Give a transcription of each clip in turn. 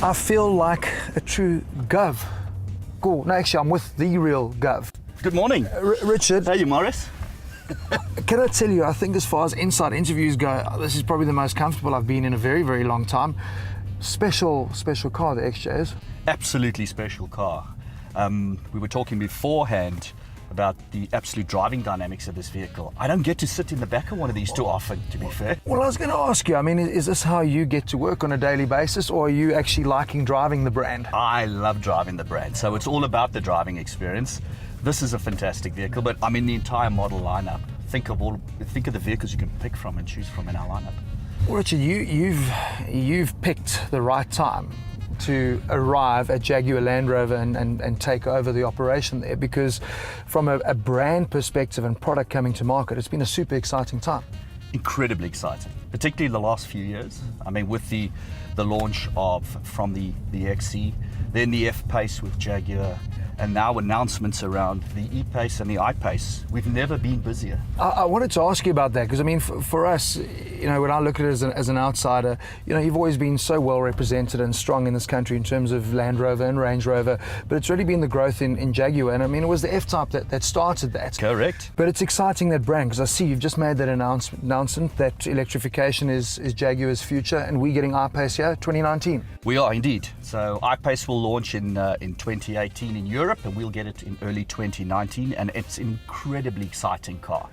I feel like a true Gov. Cool. No, actually, I'm with the real Gov. Good morning. Richard. How are you, Morris? Can I tell you, I think as far as inside interviews go, this is probably the most comfortable I've been in a very, very long time. Special car, the XJ is. Absolutely special car. We were talking beforehand about the absolute driving dynamics of this vehicle. I don't get to sit in the back of one of these too often, to be fair. Well, I was going to ask you, I mean, is this how you get to work on a daily basis, or are you actually liking driving the brand? I love driving the brand, so it's all about the driving experience. This is a fantastic vehicle, but I mean the entire model lineup. Think of the vehicles you can pick from and choose from in our lineup. Well, Richard, you've picked the right time to arrive at Jaguar Land Rover and take over the operation there, because from a brand perspective and product coming to market, it's been a super exciting time. Incredibly exciting, particularly the last few years. I mean, with the launch from the XC, then the FPace with Jaguar, and now announcements around the ePace and the iPace. We've never been busier. I wanted to ask you about that, because I mean, for us, you know, when I look at it as an outsider, you know, you've always been so well represented and strong in this country in terms of Land Rover and Range Rover, but it's really been the growth in Jaguar, and I mean, it was the F-Type that started that. Correct. But it's exciting, that brand, because I see you've just made that announcement that electrification is Jaguar's future, and we're getting iPace here, 2019. We are indeed. So iPace will launch in 2018 in Europe, and we'll get it in early 2019, and it's an incredibly exciting car.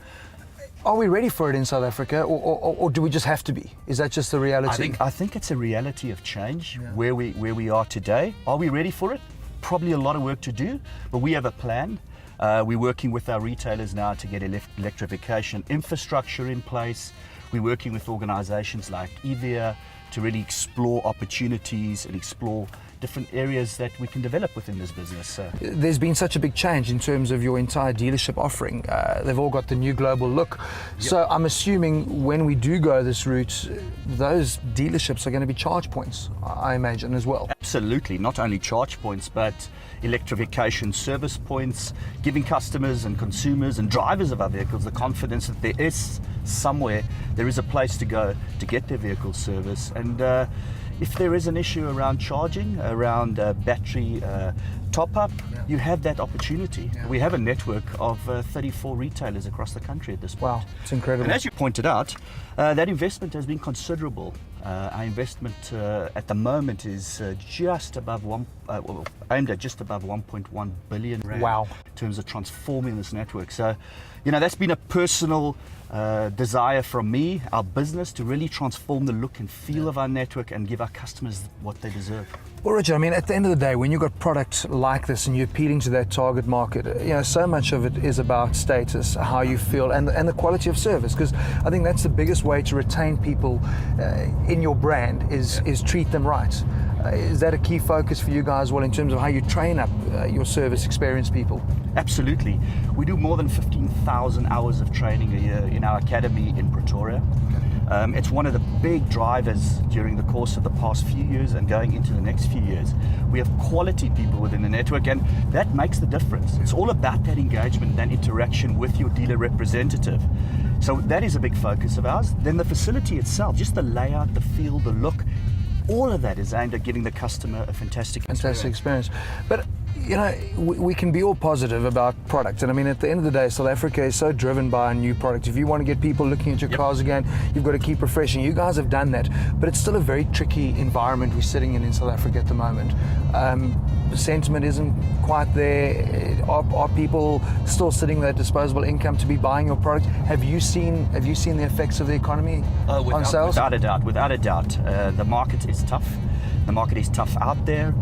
Are we ready for it in South Africa, or do we just have to be? Is that just the reality? I think it's a reality of change, where we are today. Are we ready for it? Probably a lot of work to do, but we have a plan. We're working with our retailers now to get electrification infrastructure in place. We're working with organizations like EVIA to really explore opportunities and explore different areas that we can develop within this business. So there's been such a big change in terms of your entire dealership offering. They've all got the new global look. Yep. So I'm assuming when we do go this route, those dealerships are going to be charge points, I imagine, as well. Absolutely, not only charge points, but electrification service points, giving customers and consumers and drivers of our vehicles the confidence that there is a place to go to get their vehicle service. And if there is an issue around charging, around battery top-up, you have that opportunity. We have a network of 34 retailers across the country at this point. Wow, it's incredible. And as you pointed out, that investment has been considerable. Our investment at the moment is aimed at just above 1.1 billion rand. Wow. In terms of transforming this network. So, you know, that's been a personal desire from me, our business, to really transform the look and feel of our network and give our customers what they deserve. Well, Richard, I mean, at the end of the day, when you've got products like this and you're appealing to that target market, you know, so much of it is about status, how you feel, and the quality of service, because I think that's the biggest way to retain people in your brand is treat them right. Is that a key focus for you guys, well, in terms of how you train up your service experienced people? Absolutely. We do more than 15,000 hours of training a year in our academy in Pretoria. It's one of the big drivers during the course of the past few years and going into the next few years. We have quality people within the network, and that makes the difference. It's all about that engagement, that interaction with your dealer representative. So that is a big focus of ours. Then the facility itself, just the layout, the feel, the look, all of that is aimed at giving the customer a fantastic experience. But you know, we can be all positive about product, and I mean, at the end of the day, South Africa is so driven by a new product. If you want to get people looking at your cars again, you've got to keep refreshing. You guys have done that, but it's still a very tricky environment we're sitting in South Africa at the moment. The sentiment isn't quite there. Are people still sitting with that disposable income to be buying your product? Have you seen the effects of the economy on sales? Without a doubt. The market is tough. The market is tough out there.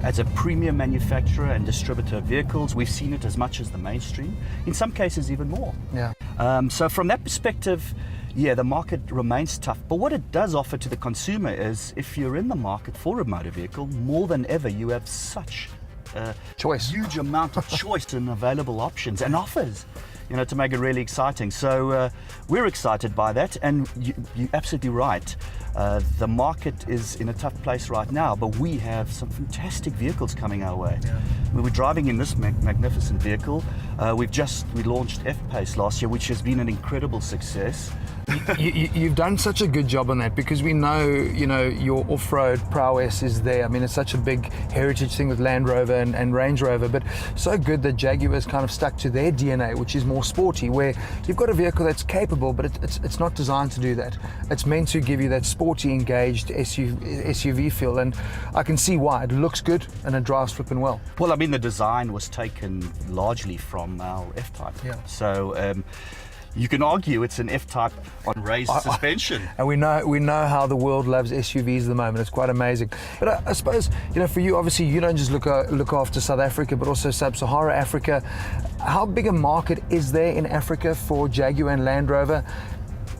As a premium manufacturer and distributor of vehicles, we've seen it as much as the mainstream, in some cases even more. So from that perspective, the market remains tough. But what it does offer to the consumer is, if you're in the market for a motor vehicle, more than ever, you have such a huge amount of choice and available options and offers, you know, to make it really exciting. So we're excited by that, and you're absolutely right. The market is in a tough place right now, but we have some fantastic vehicles coming our way. We were driving in this magnificent vehicle. We launched FPace last year, which has been an incredible success. You've done such a good job on that, because we know, your off-road prowess is there. I mean, it's such a big heritage thing with Land Rover and Range Rover, but so good that Jaguar's kind of stuck to their DNA, which is more sporty, where you've got a vehicle that's capable, but it's not designed to do that. It's meant to give you that sporty, engaged SUV feel, and I can see why. It looks good and it drives flipping well. Well, I mean, the design was taken largely from our F-Type. Yeah. So you can argue it's an F-Type on raised suspension. And we know how the world loves SUVs at the moment. It's quite amazing. But I suppose, for you, obviously, you don't just look after South Africa, but also Sub-Sahara Africa. How big a market is there in Africa for Jaguar and Land Rover?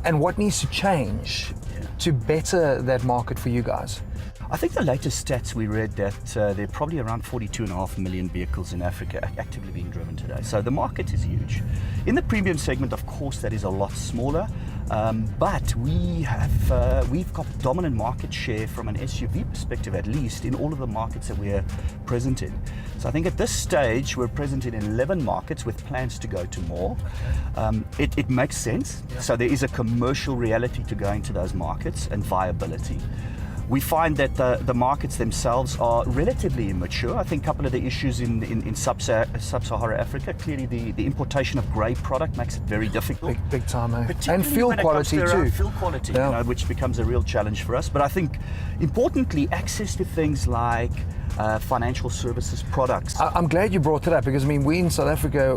And what needs to change to better that market for you guys? I think the latest stats we read that there are probably around 42.5 million vehicles in Africa actively being driven today. So the market is huge. In the premium segment, of course, that is a lot smaller, but we've got dominant market share from an SUV perspective, at least, in all of the markets that we're present in. So I think at this stage, we're present in 11 markets with plans to go to more. It makes sense. Yeah. So there is a commercial reality to going to those markets and viability. We find that the markets themselves are relatively immature. I think a couple of the issues in Sub-Sahara Africa, clearly the importation of grey product makes it very difficult. Big time, eh? And fuel quality too. Fuel quality, which becomes a real challenge for us. But I think, importantly, access to things like financial services products. I'm glad you brought that up, because we in South Africa,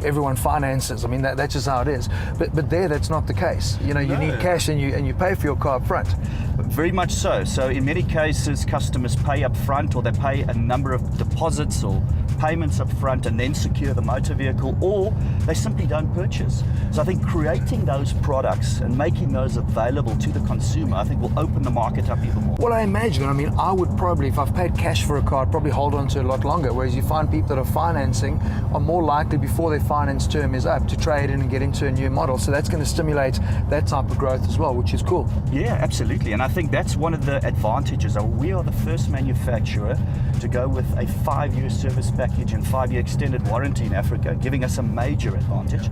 everyone finances. That's just how it is. But there, that's not the case. You need cash and you pay for your car up front. Very much so. So in many cases, customers pay up front, or they pay a number of deposits or payments up front and then secure the motor vehicle, or they simply don't purchase. So I think creating those products and making those available to the consumer, I think, will open the market up even more. Well, I imagine. I would probably, if I've paid cash for a car, I'd probably hold on to it a lot longer, whereas you find people that are financing are more likely, before their finance term is up, to trade in and get into a new model. So that's going to stimulate that type of growth as well, which is cool. Yeah, absolutely. And I think that's one of the advantages. We are the first manufacturer to go with a 5-year service package and 5-year extended warranty in Africa, giving us a major advantage.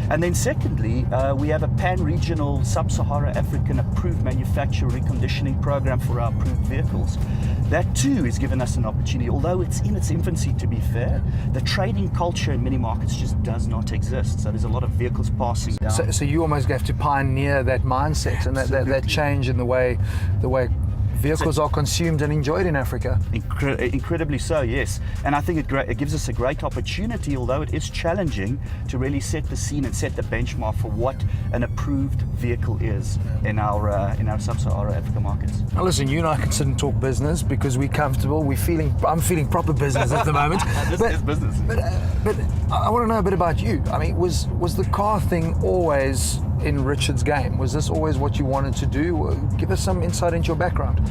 And then secondly, we have a pan-regional Sub-Sahara African approved manufacturer reconditioning program for our approved vehicles. That too has given us an opportunity, although it's in its infancy, to be fair. The trading culture in many markets just does not exist. So there's a lot of vehicles passing down. So you almost have to pioneer that mindset and that change in the way vehicles are consumed and enjoyed in Africa. Incredibly so, yes. And I think it gives us a great opportunity, although it is challenging, to really set the scene and set the benchmark for what an approved vehicle is in our Sub-Sahara Africa markets. Now listen, you and I can sit and talk business because we're comfortable. I'm feeling proper business at the moment. This is business. But I want to know a bit about you. Was the car thing always in Richard's game? Was this always what you wanted to do? Give us some insight into your background.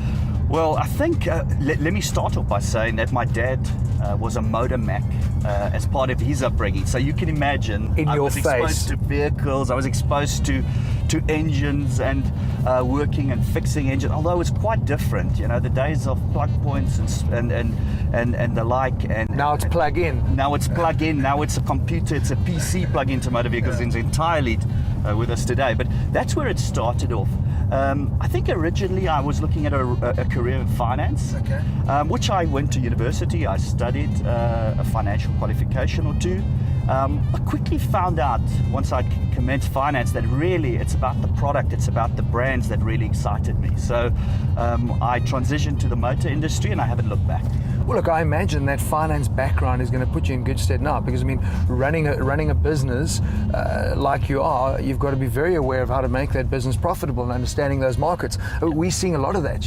Well, I think, let me start off by saying that my dad was a motor mech as part of his upbringing. So you can imagine, I was exposed to vehicles, I was exposed to engines and working and fixing engines, although it's quite different. The days of plug points and the like. And now it's plug in. Now it's plug in. Now it's a computer. It's a PC plug into motor vehicles. It's entirely with us today. But that's where it started off. I think originally I was looking at a career in finance, which I went to university. I studied a financial qualification or two. I quickly found out, once I commenced finance, that really it's about the product, it's about the brands that really excited me. So I transitioned to the motor industry and I haven't looked back. Well, look, I imagine that finance background is going to put you in good stead now, because running a business like you are, you've got to be very aware of how to make that business profitable and understanding those markets. We're seeing a lot of that.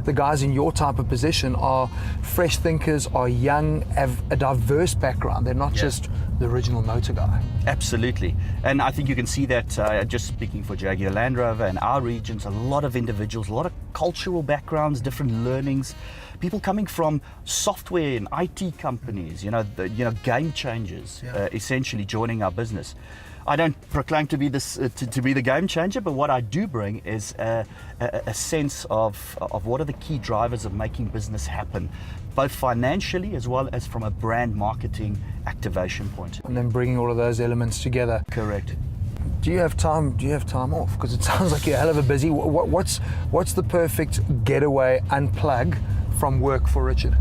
The guys in your type of position are fresh thinkers, are young, have a diverse background. They're not just the original motor guy. Absolutely. And I think you can see that just speaking for Jaguar Land Rover and our regions, a lot of individuals, a lot of cultural backgrounds, different learnings, people coming from software and IT companies, game changers, essentially joining our business. I don't proclaim to be the game changer, but what I do bring is a sense of what are the key drivers of making business happen, both financially as well as from a brand marketing activation point of view. And then bringing all of those elements together. Correct. do you have time? Do you have time off? Because it sounds like you're a hell of a busy. What's the perfect getaway, unplug from work for Richard?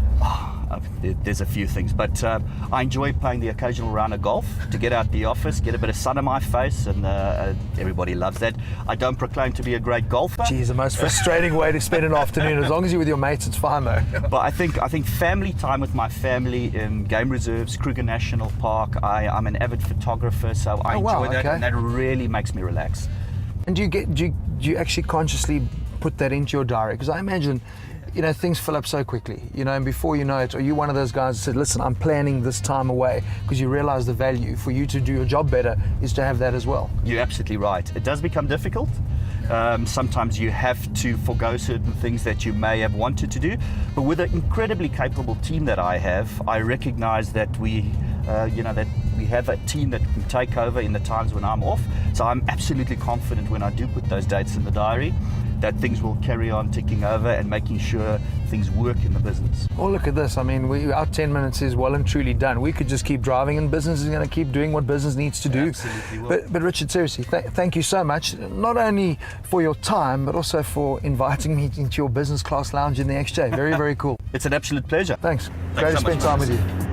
There's a few things, but I enjoy playing the occasional round of golf to get out the office, get a bit of sun on my face, and everybody loves that. I don't proclaim to be a great golfer. Geez, the most frustrating way to spend an afternoon. As long as you're with your mates, it's fine though. But I think family time with my family in game reserves, Kruger National Park. I'm an avid photographer, so I enjoy that, and that really makes me relax. And do you actually consciously put that into your diary? Because I imagine, you know, things fill up so quickly, you know, and before you know it, are you one of those guys that said, listen, I'm planning this time away, because you realize the value for you to do your job better is to have that as well? You're absolutely right. It does become difficult. Sometimes you have to forgo certain things that you may have wanted to do, but with an incredibly capable team that I have, I recognize that we have a team that can take over in the times when I'm off. So I'm absolutely confident when I do put those dates in the diary that things will carry on ticking over and making sure things work in the business. Well, look at this. I mean, our 10 minutes is well and truly done. We could just keep driving and business is going to keep doing what business needs to do. Absolutely will. But Richard, seriously, thank you so much, not only for your time, but also for inviting me into your business class lounge in the XJ. Very, very cool. It's an absolute pleasure. Thanks. Thanks Great to so spend much, time Marcus. with you.